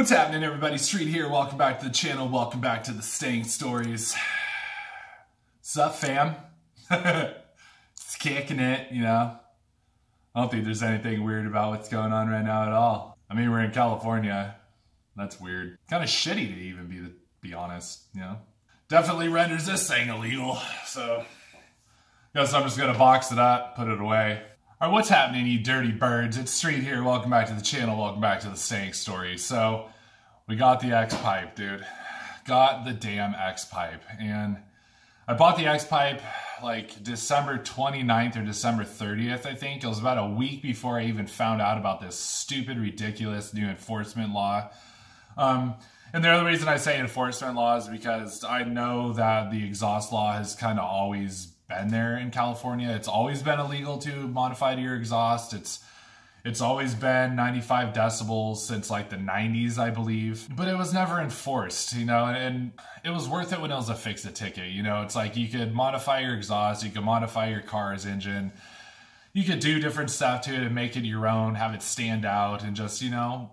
What's happening, everybody? Street here. Welcome back to the channel. Welcome back to the Stang stories. Sup, fam? Just kicking it, you know. I don't think there's anything weird about what's going on right now at all. I mean, we're in California. That's weird. Kind of shitty to even be honest, you know. Definitely renders this thing illegal. So, guess I'm just gonna box it up, put it away. Alright, what's happening, you dirty birds? It's Street here. Welcome back to the channel. Welcome back to the Stang stories. So, we got the X-Pipe, dude. Got the damn X-Pipe. And I bought the X-Pipe like December 29th or December 30th, I think. It was about a week before I even found out about this stupid, ridiculous new enforcement law. And the other reason I say enforcement law is because I know that the exhaust law has kind of always been there in California. It's always been illegal to modify to your exhaust. It's always been 95 decibels since like the 90s, I believe. But it was never enforced, you know, and it was worth it when it was a fix-a-ticket, you know. It's like you could modify your exhaust, you could modify your car's engine, you could do different stuff to it and make it your own, have it stand out, and just, you know,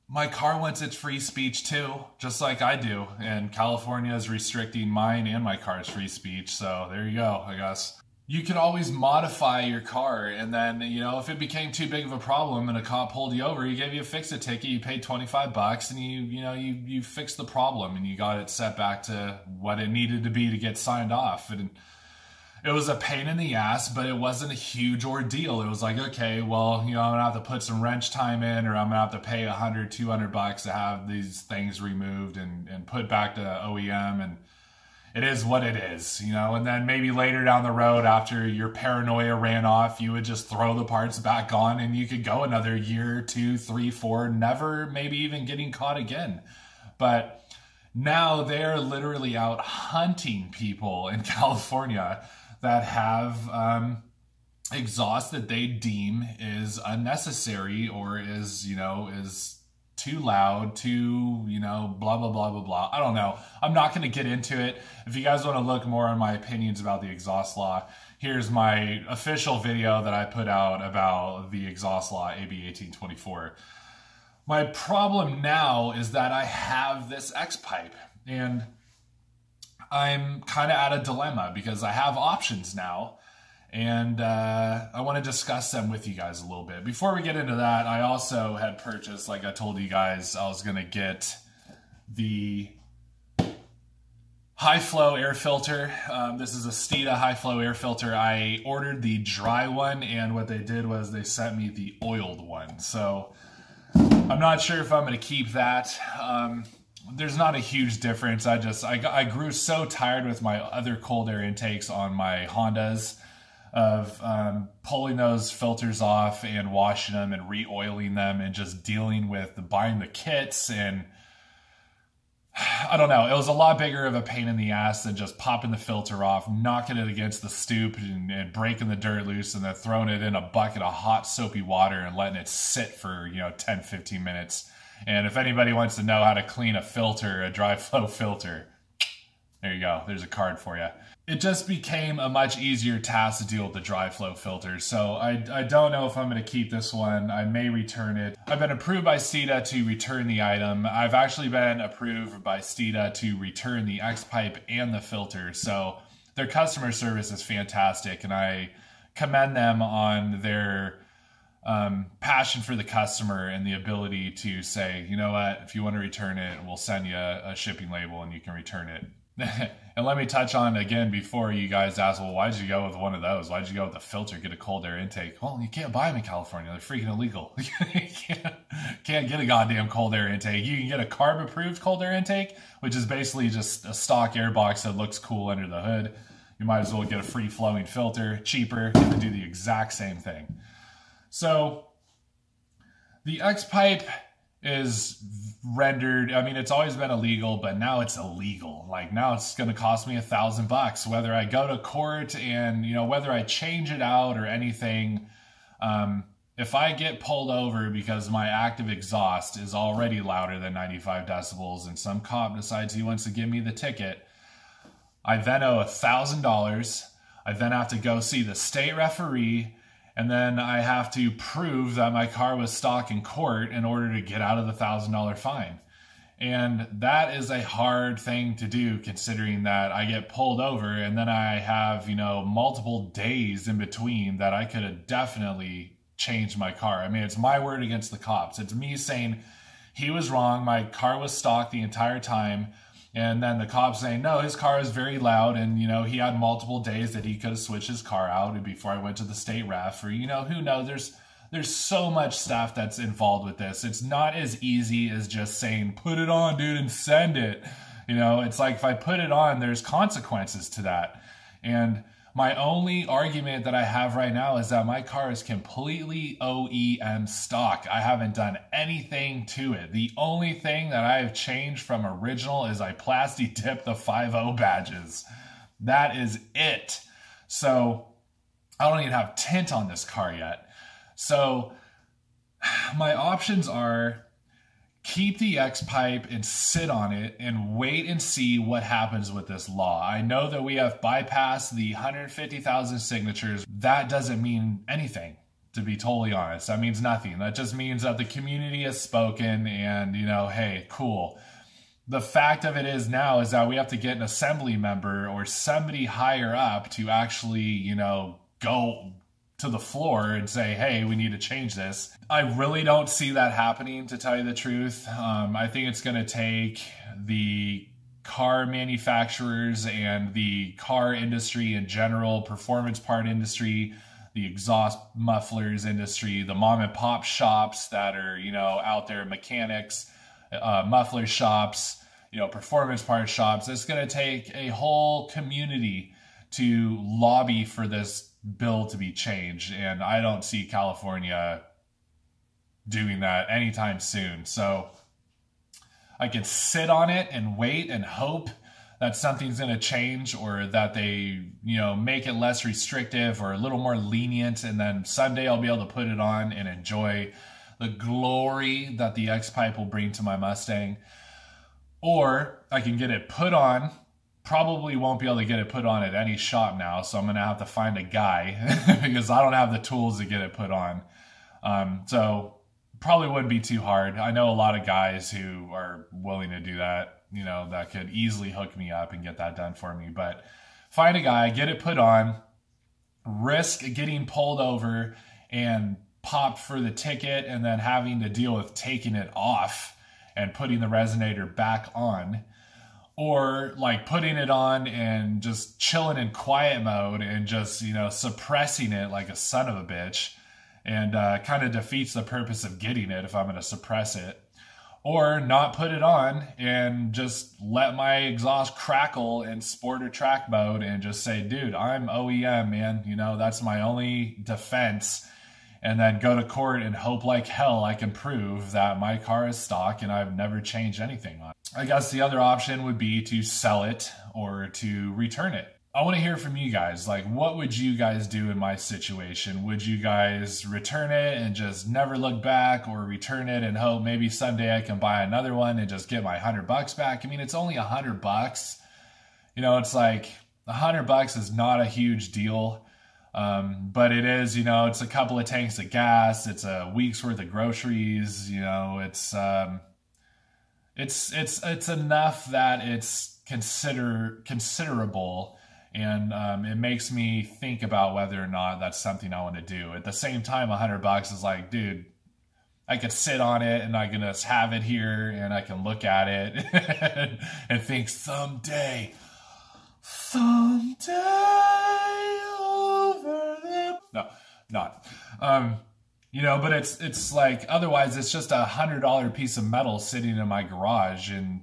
my car wants its free speech too, just like I do. And California is restricting mine and my car's free speech, so there you go, I guess. You could always modify your car, and then, you know, if it became too big of a problem and a cop pulled you over, he gave you a fix-a-ticket, you paid 25 bucks, and you fixed the problem, and you got it set back to what it needed to be to get signed off. And it was a pain in the ass, but it wasn't a huge ordeal. It was like, okay, well, you know, I'm gonna have to put some wrench time in, or I'm gonna have to pay 100, 200 bucks to have these things removed and put back to OEM, and it is what it is, you know. And then maybe later down the road, after your paranoia ran off, you would just throw the parts back on and you could go another year, 2, 3, 4, never maybe even getting caught again. But now they're literally out hunting people in California that have exhaust that they deem is unnecessary or is, you know, is too loud, too, you know, blah, blah, blah, blah, blah. I don't know. I'm not going to get into it. If you guys want to look more on my opinions about the exhaust law, here's my official video that I put out about the exhaust law, AB1824. My problem now is that I have this X-Pipe, and I'm kind of at a dilemma because I have options now, and I want to discuss them with you guys a little bit. Before we get into that, I also had purchased, like I told you guys, I was going to get the high flow air filter. This is a Stita high flow air filter. I ordered the dry one, and what they did was they sent me the oiled one. So I'm not sure if I'm going to keep that. There's not a huge difference. I grew so tired with my other cold air intakes on my Hondas of pulling those filters off and washing them and re-oiling them and just dealing with buying the kits, and I don't know. It was a lot bigger of a pain in the ass than just popping the filter off, knocking it against the stoop and breaking the dirt loose, and then throwing it in a bucket of hot soapy water and letting it sit for, you know, 10, 15 minutes. And if anybody wants to know how to clean a filter, a dry flow filter, there you go. There's a card for you. It just became a much easier task to deal with the dry flow filters. So I don't know if I'm going to keep this one. I may return it. I've been approved by Stita to return the item. I've actually been approved by Stita to return the X-Pipe and the filter. So their customer service is fantastic, and I commend them on their passion for the customer and the ability to say, you know what, if you want to return it, we'll send you a shipping label and you can return it. And let me touch on again before you guys ask, well, why'd you go with one of those? Why'd you go with the filter, get a cold air intake? Well, you can't buy them in California. They're freaking illegal. You can't get a goddamn cold air intake. You can get a CARB approved cold air intake, which is basically just a stock air box that looks cool under the hood. You might as well get a free flowing filter, cheaper, get to do the exact same thing. So the X-Pipe is rendered, I mean, it's always been illegal, but now it's illegal. Like, now it's going to cost me $1,000, whether I go to court and, you know, whether I change it out or anything. If I get pulled over because my active exhaust is already louder than 95 decibels and some cop decides he wants to give me the ticket, I then owe $1,000. I then have to go see the state referee And then I have to prove that my car was stock in court in order to get out of the $1,000 fine. And that is a hard thing to do, considering that I get pulled over and then I have, multiple days in between that I could have definitely changed my car. I mean, it's my word against the cops. It's me saying he was wrong. My car was stock the entire time. And then the cops saying, no, his car is very loud. And, he had multiple days that he could have switched his car out before I went to the state ref. Or, who knows? There's so much stuff that's involved with this. It's not as easy as just saying, put it on, dude, and send it. It's like if I put it on, there's consequences to that. And my only argument that I have right now is that my car is completely OEM stock. I haven't done anything to it. The only thing that I have changed from original is I plasti dipped the 5.0 badges. That is it. So I don't even have tint on this car yet. So my options are keep the X-pipe and sit on it and wait and see what happens with this law. I know that we have bypassed the 150,000 signatures. That doesn't mean anything, to be totally honest. That means nothing. That just means that the community has spoken and, hey, cool. The fact of it is now is that we have to get an assembly member or somebody higher up to actually, go to the floor and say, hey, we need to change this. I really don't see that happening, to tell you the truth. I think it's going to take the car manufacturers and the car industry in general, performance part industry, the exhaust mufflers industry, the mom and pop shops that are, out there, mechanics, muffler shops, performance part shops. It's going to take a whole community to lobby for this bill to be changed, and I don't see California doing that anytime soon. So I can sit on it and wait and hope that something's going to change, or that they, make it less restrictive or a little more lenient, and then someday I'll be able to put it on and enjoy the glory that the X-pipe will bring to my Mustang. Or I can get it put on. Probably won't be able to get it put on at any shop now, so I'm going to have to find a guy because I don't have the tools to get it put on. So probably wouldn't be too hard. I know a lot of guys who are willing to do that, that could easily hook me up and get that done for me. But find a guy, get it put on, risk getting pulled over and popped for the ticket and then having to deal with taking it off and putting the resonator back on. Or like putting it on and just chilling in quiet mode and just, suppressing it like a son of a bitch, and kind of defeats the purpose of getting it if I'm going to suppress it. Or not put it on and just let my exhaust crackle in sport or track mode and just say, dude, I'm OEM, man. That's my only defense. And then go to court and hope like hell I can prove that my car is stock and I've never changed anything on it. I guess the other option would be to sell it or to return it. I want to hear from you guys. Like, what would you guys do in my situation? Would you guys return it and just never look back, or return it and hope maybe someday I can buy another one and just get my $100 back? I mean, it's only $100. It's like $100 is not a huge deal. But it is, it's a couple of tanks of gas. It's a week's worth of groceries. It's enough that it's considerable. And, it makes me think about whether or not that's something I want to do. At the same time, $100 is like, dude, I could sit on it and I can just have it here and I can look at it and think someday over there. No, not. But it's like, otherwise it's just $100 piece of metal sitting in my garage, and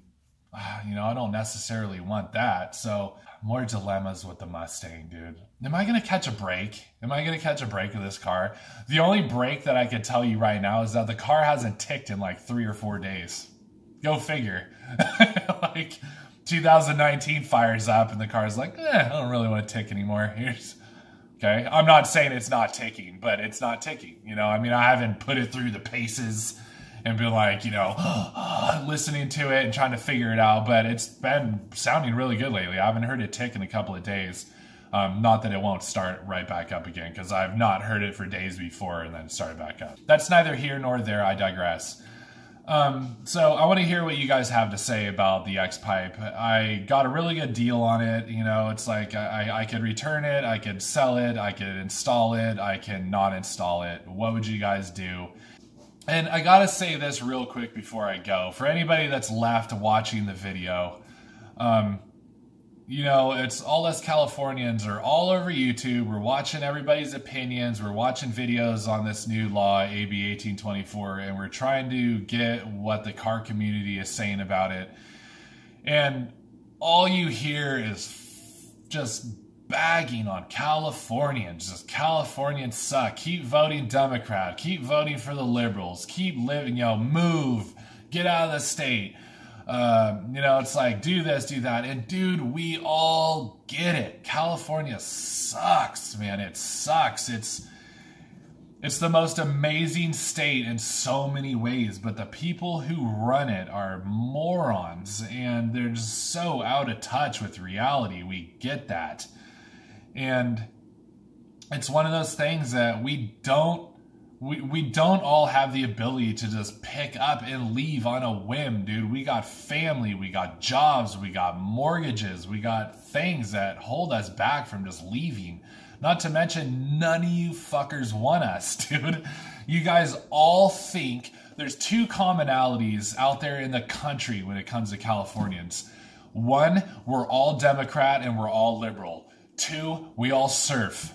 I don't necessarily want that. So more dilemmas with the Mustang, dude. Am I going to catch a break? Am I going to catch a break of this car? The only break that I could tell you right now is that the car hasn't ticked in like 3 or 4 days. Go figure. Like 2019 fires up and the car's like, I don't really want to tick anymore. Okay. I'm not saying it's not ticking, but it's not ticking. I haven't put it through the paces and been like, listening to it and trying to figure it out, but it's been sounding really good lately. I haven't heard it tick in a couple of days. Not that it won't start right back up again, because I've not heard it for days before and then started back up. That's neither here nor there. I digress. So I want to hear what you guys have to say about the X-Pipe. I got a really good deal on it. You know, it's like I could return it, I could sell it, I could install it, I can not install it. What would you guys do? And I gotta say this real quick before I go. For anybody that's left watching the video, you know, it's all us Californians are all over YouTube. We're watching everybody's opinions. We're watching videos on this new law, AB1824, and we're trying to get what the car community is saying about it. And all you hear is just bagging on Californians. Just Californians suck. Keep voting Democrat. Keep voting for the liberals. Keep living, you know, move. Get out of the state. You know, it's like, do this, do that. And dude, we all get it. California sucks, man. It sucks. It's the most amazing state in so many ways, but the people who run it are morons, and they're just so out of touch with reality. We get that. And it's one of those things that we don't all have the ability to just pick up and leave on a whim, dude. We got family, we got jobs, we got mortgages, we got things that hold us back from just leaving. Not to mention, none of you fuckers want us, dude. You guys all think there's two commonalities out there in the country when it comes to Californians. One, we're all Democrat and we're all liberal. Two, we all surf.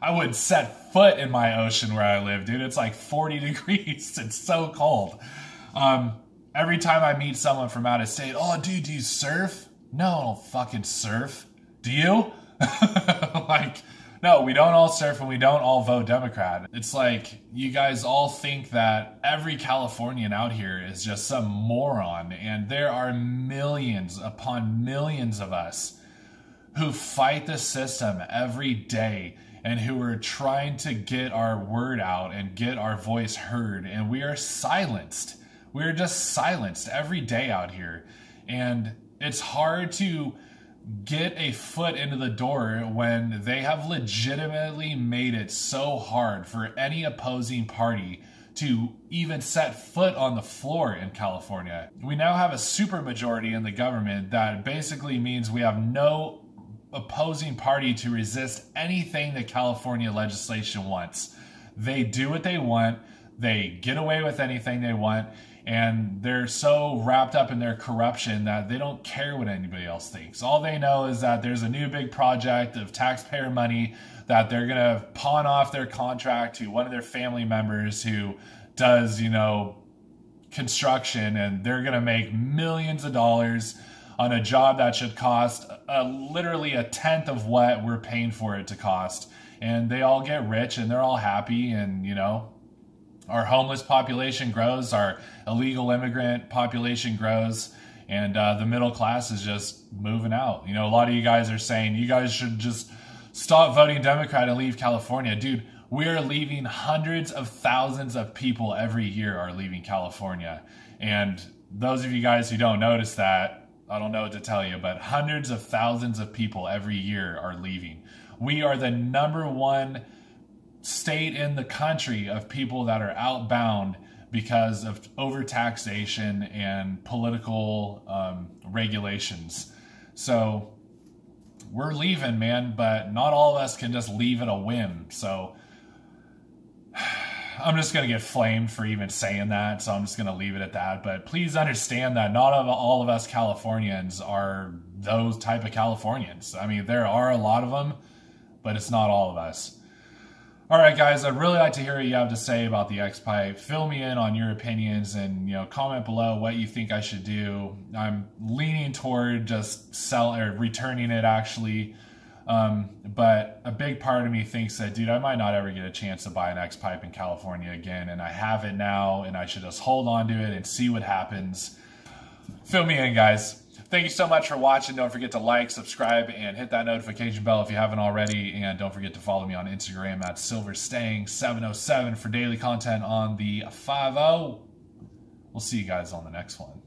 I wouldn't set foot in my ocean where I live, dude. It's like 40 degrees. It's so cold. Every time I meet someone from out of state, oh, dude, do you surf? No, I don't fucking surf. Do you? Like, no, we don't all surf and we don't all vote Democrat. It's like you guys all think that every Californian out here is just some moron, and there are millions upon millions of us who fight the system every day and who are trying to get our word out and get our voice heard, and we are silenced. We're just silenced every day out here, and it's hard to get a foot into the door when they have legitimately made it so hard for any opposing party to even set foot on the floor in California. We now have a supermajority in the government that basically means we have no opposing party to resist anything that California legislation wants. They do what they want, they get away with anything they want, and they're so wrapped up in their corruption that they don't care what anybody else thinks. All they know is that there's a new big project of taxpayer money that they're gonna pawn off their contract to one of their family members who does, you know, construction, and they're gonna make millions of dollars on a job that should cost literally a tenth of what we're paying for it to cost. And they all get rich and they're all happy, and, you know, our homeless population grows, our illegal immigrant population grows, and the middle class is just moving out. You know, a lot of you guys are saying you guys should just stop voting Democrat and leave California. Dude, we're leaving hundreds of thousands of people every year are leaving California. And those of you guys who don't notice that, I don't know what to tell you, but hundreds of thousands of people every year are leaving. We are the #1 state in the country of people that are outbound because of overtaxation and political regulations. So we're leaving, man, but not all of us can just leave at a whim. So I'm just going to get flamed for even saying that, so I'm just going to leave it at that. But please understand that not all of us Californians are those type of Californians. I mean, there are a lot of them, but it's not all of us. All right, guys, I'd really like to hear what you have to say about the X-Pipe. Fill me in on your opinions and, you know, comment below what you think I should do. I'm leaning toward just returning it, actually. But a big part of me thinks that, dude, I might not ever get a chance to buy an X-Pipe in California again, and I have it now, and I should just hold on to it and see what happens. Fill me in, guys. Thank you so much for watching. Don't forget to like, subscribe, and hit that notification bell if you haven't already. And don't forget to follow me on Instagram at SilverStang707 for daily content on the 50. We'll see you guys on the next one.